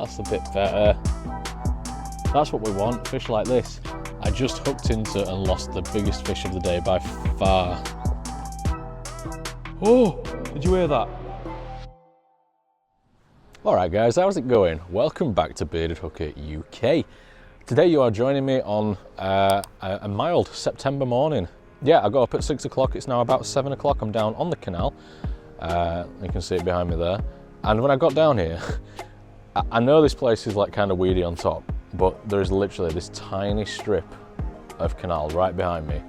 That's a bit better. That's what we want, fish like this. I just hooked into and lost the biggest fish of the day by far. Oh, did you hear that? Alright guys, how's it going? Welcome back to Bearded Hooker UK. Today you are joining me on a mild September morning. Yeah, I got up at 6 o'clock, it's now about 7 o'clock, I'm down on the canal. You can see it behind me there. And when I got down here, I know this place is like kind of weedy on top, but there's literally this tiny strip of canal right behind me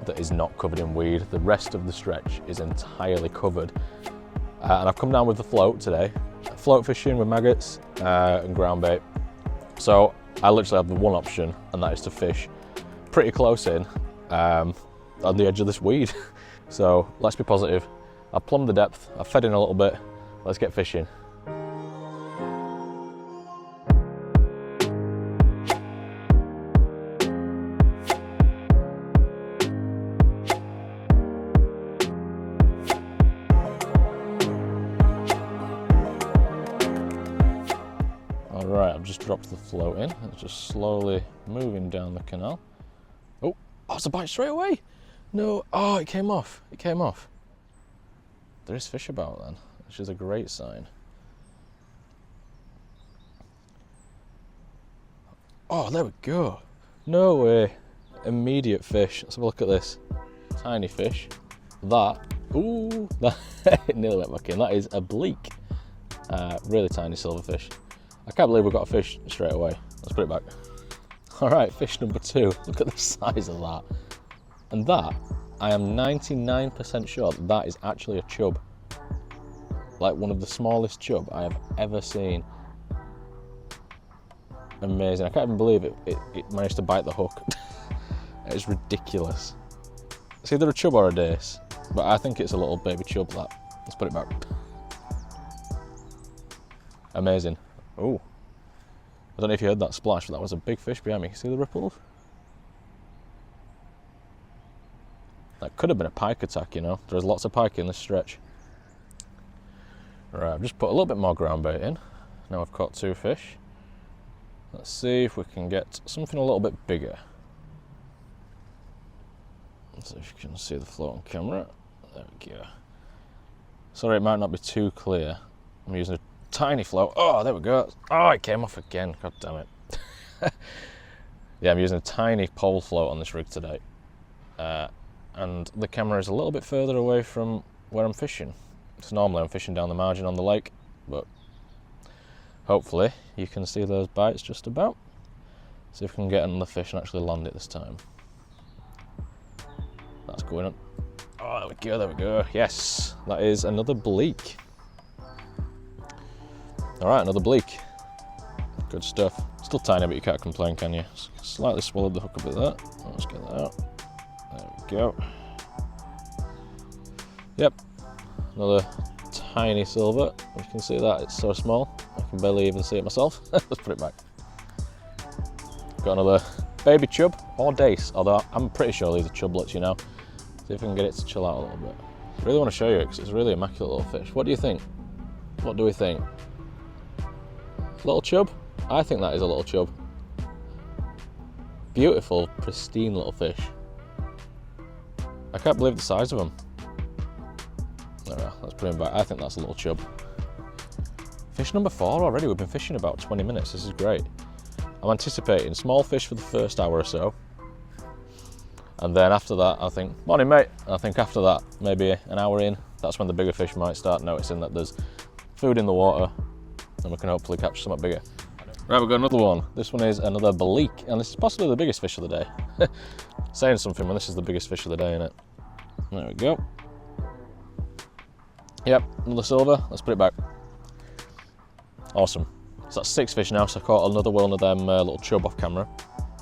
that is not covered in weed. The rest of the stretch is entirely covered. And I've come down with the float today. Float fishing with maggots and ground bait. So I literally have the one option, and that is to fish pretty close in on the edge of this weed. So let's be positive. I've plumbed the depth, I've fed in a little bit, let's get fishing. Alright, I've just dropped the float in. It's just slowly moving down the canal. Oh, it's a bite straight away. No, oh, it came off. It came off. There is fish about then, which is a great sign. Oh, there we go. No way. Immediate fish. Let's have a look at this. Tiny fish. That, ooh, that nearly went back in. That is a bleak. Really tiny silverfish. I can't believe we got a fish straight away. Let's put it back. All right, fish number 2. Look at the size of that. And that, I am 99% sure that is actually a chub. Like one of the smallest chub I have ever seen. Amazing. I can't even believe it managed to bite the hook. It's ridiculous. It's either a chub or a dace, but I think it's a little baby chub, that. Let's put it back. Amazing. Oh, I don't know if you heard that splash, but that was a big fish behind me. See the ripples? That could have been a pike attack, you know. There's lots of pike in this stretch. Right, I've just put a little bit more ground bait in. Now I've caught 2 fish. Let's see if we can get something a little bit bigger. Let's see if you can see the float on camera. There we go. Sorry, it might not be too clear. I'm using a tiny float. Oh, there we go. Oh, it came off again. God damn it. Yeah, I'm using a tiny pole float on this rig today. And the camera is a little bit further away from where I'm fishing. So normally I'm fishing down the margin on the lake, but hopefully you can see those bites just about. See if we can get another fish and actually land it this time. That's going on. Oh, there we go, there we go. Yes, that is another bleak. All right, another bleak. Good stuff. Still tiny, but you can't complain, can you? Slightly swallowed the hook a bit there. Let's get that out. There we go. Yep, another tiny silver. You can see that, it's so small. I can barely even see it myself. Let's put it back. Got another baby chub or dace, although I'm pretty sure these are chublets, you know. See if we can get it to chill out a little bit. I really want to show you it because it's a really immaculate little fish. What do you think? What do we think? Little chub? I think that is a little chub. Beautiful, pristine little fish. I can't believe the size of them. Alright, let's put him back. I think that's a little chub. Fish number 4 already. We've been fishing about 20 minutes. This is great. I'm anticipating small fish for the first hour or so. And then after that, I think, morning mate. I think after that, maybe an hour in, that's when the bigger fish might start noticing that there's food in the water, and we can hopefully catch something bigger. Right, we've got another one. This one is another bleak, and this is possibly the biggest fish of the day. Saying something when this is the biggest fish of the day, isn't it? There we go. Yep, another silver. Let's put it back. Awesome. So that's 6 fish now, so I caught another one of them little chub off camera.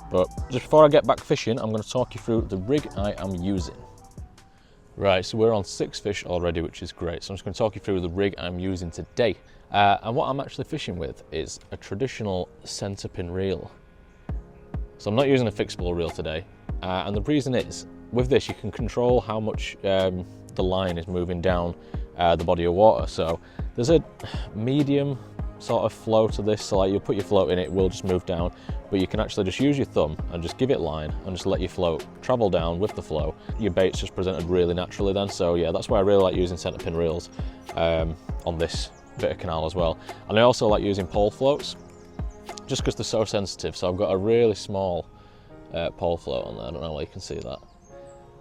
But just before I get back fishing, I'm going to talk you through the rig I am using. Right, so we're on 6 fish already, which is great. So I'm just going to talk you through the rig I'm using today. And what I'm actually fishing with is a traditional centre pin reel. So I'm not using a fixable reel today. And the reason is, with this you can control how much the line is moving down the body of water. So there's a medium sort of flow to this, so like you'll put your float in, it will just move down, but you can actually just use your thumb and just give it line and just let your float travel down with the flow. Your bait's just presented really naturally then, so yeah, that's why I really like using centre pin reels on this bit of canal as well. And I also like using pole floats, just because they're so sensitive. So I've got a really small pole float on there, I don't know why you can see that.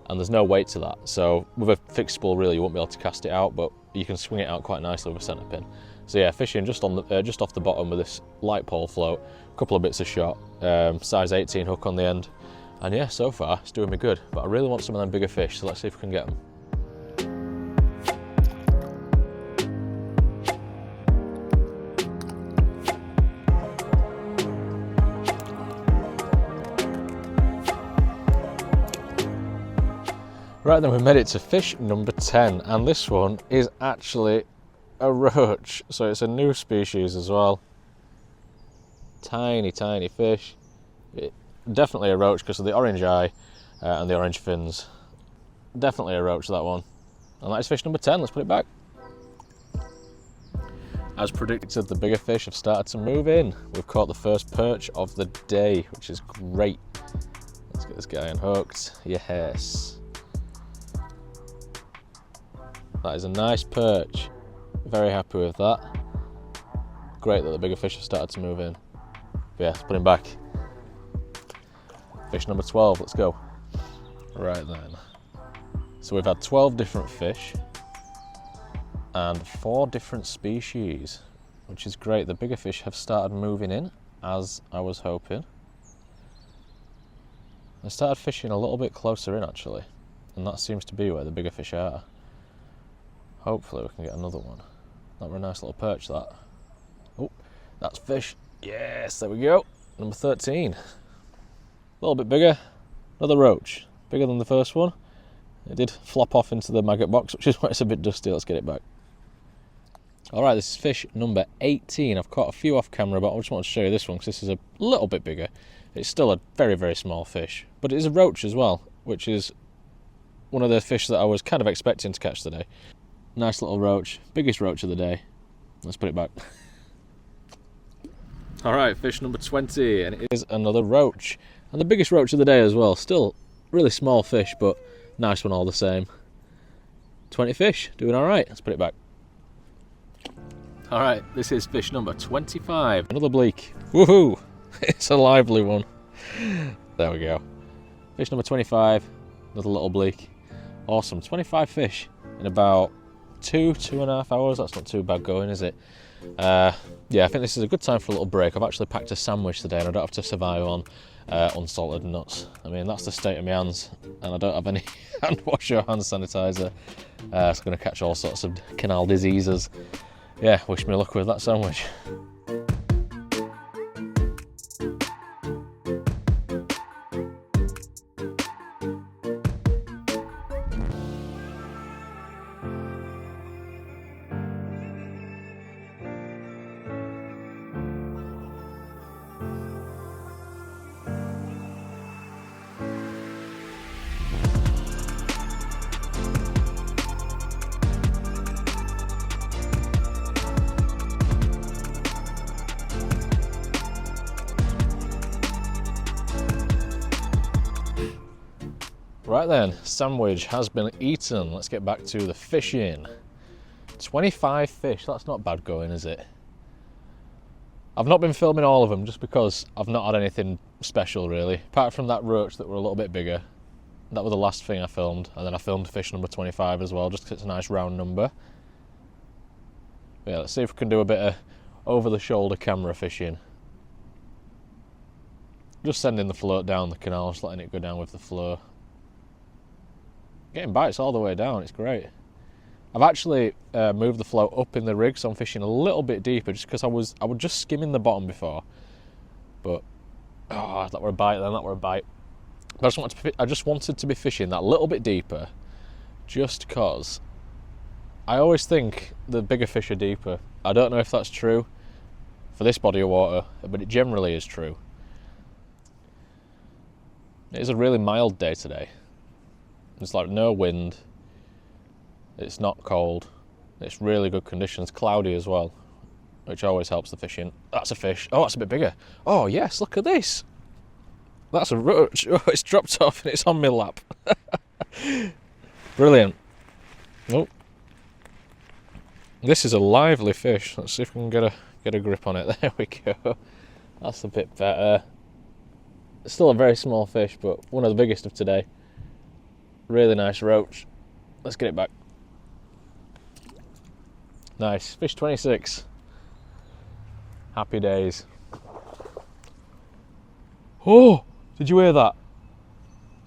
And there's no weight to that, so with a fixed spool reel you won't be able to cast it out, but you can swing it out quite nicely with a centre pin. So yeah, fishing just on the just off the bottom with this light pole float, a couple of bits of shot, size 18 hook on the end, and yeah, so far it's doing me good. But I really want some of them bigger fish, so let's see if we can get them. Right then, we made it to fish number 10, and this one is actually a roach, so it's a new species as well. Tiny, tiny fish. Definitely a roach because of the orange eye and the orange fins. Definitely a roach, that one. And that is fish number 10, let's put it back. As predicted, the bigger fish have started to move in. We've caught the first perch of the day, which is great. Let's get this guy unhooked. Yes. That is a nice perch. Very happy with that. Great that the bigger fish have started to move in. But yeah, let's put him back. Fish number 12, let's go. Right then. So we've had 12 different fish and 4 different species, which is great. The bigger fish have started moving in, as I was hoping. I started fishing a little bit closer in actually, and that seems to be where the bigger fish are. Hopefully we can get another one. That were a nice little perch, that. Oh, that's fish. Yes, there we go. Number 13. A little bit bigger. Another roach. Bigger than the first one. It did flop off into the maggot box, which is why it's a bit dusty. Let's get it back. Alright, this is fish number 18. I've caught a few off camera, but I just wanted to show you this one because this is a little bit bigger. It's still a very, very small fish, but it is a roach as well, which is one of the fish that I was kind of expecting to catch today. Nice little roach, biggest roach of the day. Let's put it back. All right, fish number 20, and it is another roach. And the biggest roach of the day as well. Still really small fish, but nice one all the same. 20 fish, doing all right. Let's put it back. All right, this is fish number 25. Another bleak. Woohoo! It's a lively one. There we go. Fish number 25, another little bleak. Awesome, 25 fish in about 2.5 hours. That's not too bad going, is it? Yeah, I think this is a good time for a little break. I've actually packed a sandwich today and I don't have to survive on unsalted nuts. I mean, that's the state of my hands, and I don't have any hand wash or hand sanitizer. It's going to catch all sorts of canal diseases. Yeah, wish me luck with that sandwich. Right then, sandwich has been eaten. Let's get back to the fishing. 25 fish, that's not bad going, is it? I've not been filming all of them just because I've not had anything special really. Apart from that roach that were a little bit bigger. That was the last thing I filmed, and then I filmed fish number 25 as well, just because it's a nice round number. But yeah, let's see if we can do a bit of over-the-shoulder camera fishing. Just sending the float down the canal, just letting it go down with the flow. Getting bites all the way down, it's great. I've actually moved the float up in the rig, so I'm fishing a little bit deeper, just because I was just skimming the bottom before. But oh, that were a bite then, that were a bite. But I just wanted to be fishing that little bit deeper, just because I always think the bigger fish are deeper. I don't know if that's true for this body of water, but it generally is true. It is a really mild day today. There's like no wind, it's not cold, it's really good conditions, cloudy as well. which always helps the fishing. That's a fish. Oh, that's a bit bigger. Oh yes, look at this. That's a roach. Oh, it's dropped off and it's on my lap. Brilliant. Oh, this is a lively fish. Let's see if we can get a grip on it. There we go. That's a bit better. It's still a very small fish, but one of the biggest of today. Really nice roach. Let's get it back. Nice. Fish 26. Happy days. Oh, did you hear that?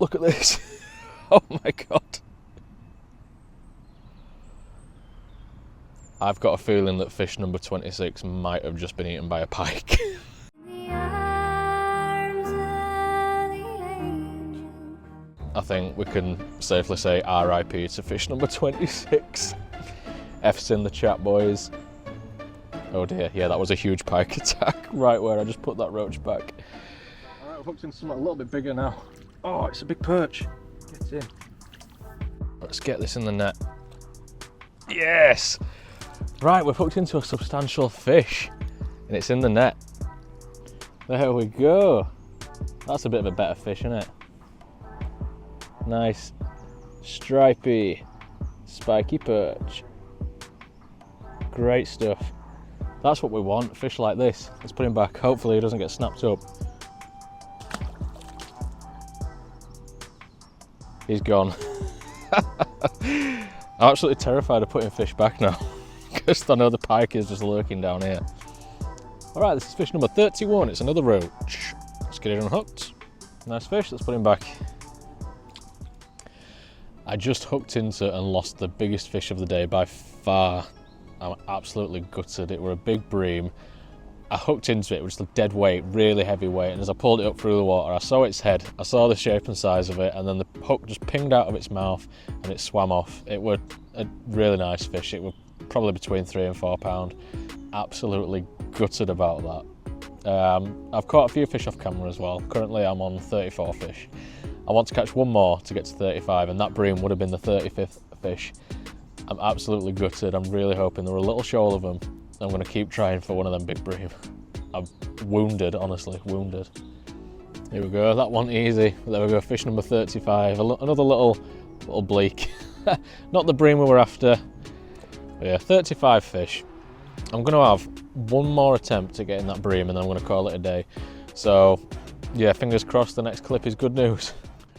Look at this. Oh my God. I've got a feeling that fish number 26 might have just been eaten by a pike. I think we can safely say RIP to fish number 26. F's in the chat, boys. Oh dear, yeah, that was a huge pike attack right where I just put that roach back. All right, I've hooked into something a little bit bigger now. Oh, it's a big perch. Get in. Let's get this in the net. Yes! Right, we've hooked into a substantial fish and it's in the net. There we go. That's a bit of a better fish, isn't it? Nice, stripy, spiky perch. Great stuff. That's what we want, fish like this. Let's put him back. Hopefully he doesn't get snapped up. He's gone. I'm absolutely terrified of putting fish back now because I know the pike is just lurking down here. All right, this is fish number 31. It's another roach. Let's get it unhooked. Nice fish, let's put him back. I just hooked into and lost the biggest fish of the day by far. I'm absolutely gutted. It were a big bream. I hooked into it, which was dead weight, really heavy weight, and as I pulled it up through the water, I saw its head, I saw the shape and size of it, and then the hook just pinged out of its mouth and it swam off. It were a really nice fish. It were probably between 3 and 4 pound. Absolutely gutted about that. I've caught a few fish off camera as well. Currently I'm on 34 fish. I want to catch one more to get to 35, and that bream would have been the 35th fish. I'm absolutely gutted. I'm really hoping there were a little shoal of them. I'm going to keep trying for one of them big bream. I'm wounded, honestly, wounded. Here we go, that one easy. There we go, fish number 35. Another little bleak. Not the bream we were after. But yeah, 35 fish. I'm going to have one more attempt to get in that bream and then I'm going to call it a day. So yeah, fingers crossed the next clip is good news.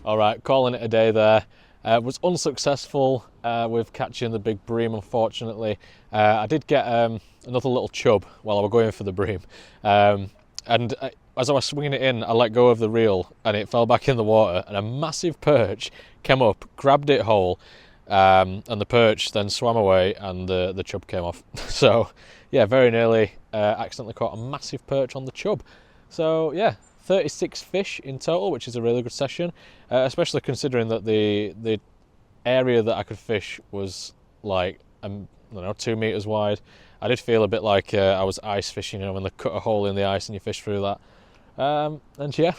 All right, calling it a day there. Was unsuccessful with catching the big bream, unfortunately. I did get another little chub while I was going for the bream. And as I was swinging it in, I let go of the reel and it fell back in the water and a massive perch came up, grabbed it whole, and the perch then swam away and the chub came off. So yeah, very nearly accidentally caught a massive perch on the chub. So yeah, 36 fish in total, which is a really good session, especially considering that the area that I could fish was like, I don't know, 2 meters wide. I did feel a bit like I was ice fishing, you know, when they cut a hole in the ice and you fish through that. And yeah,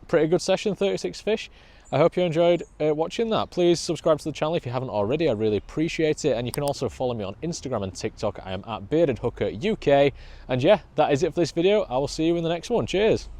pretty good session, 36 fish. I hope you enjoyed watching that. Please subscribe to the channel if you haven't already. I really appreciate it. And you can also follow me on Instagram and TikTok. I am at BeardedHookerUK. And yeah, that is it for this video. I will see you in the next one. Cheers.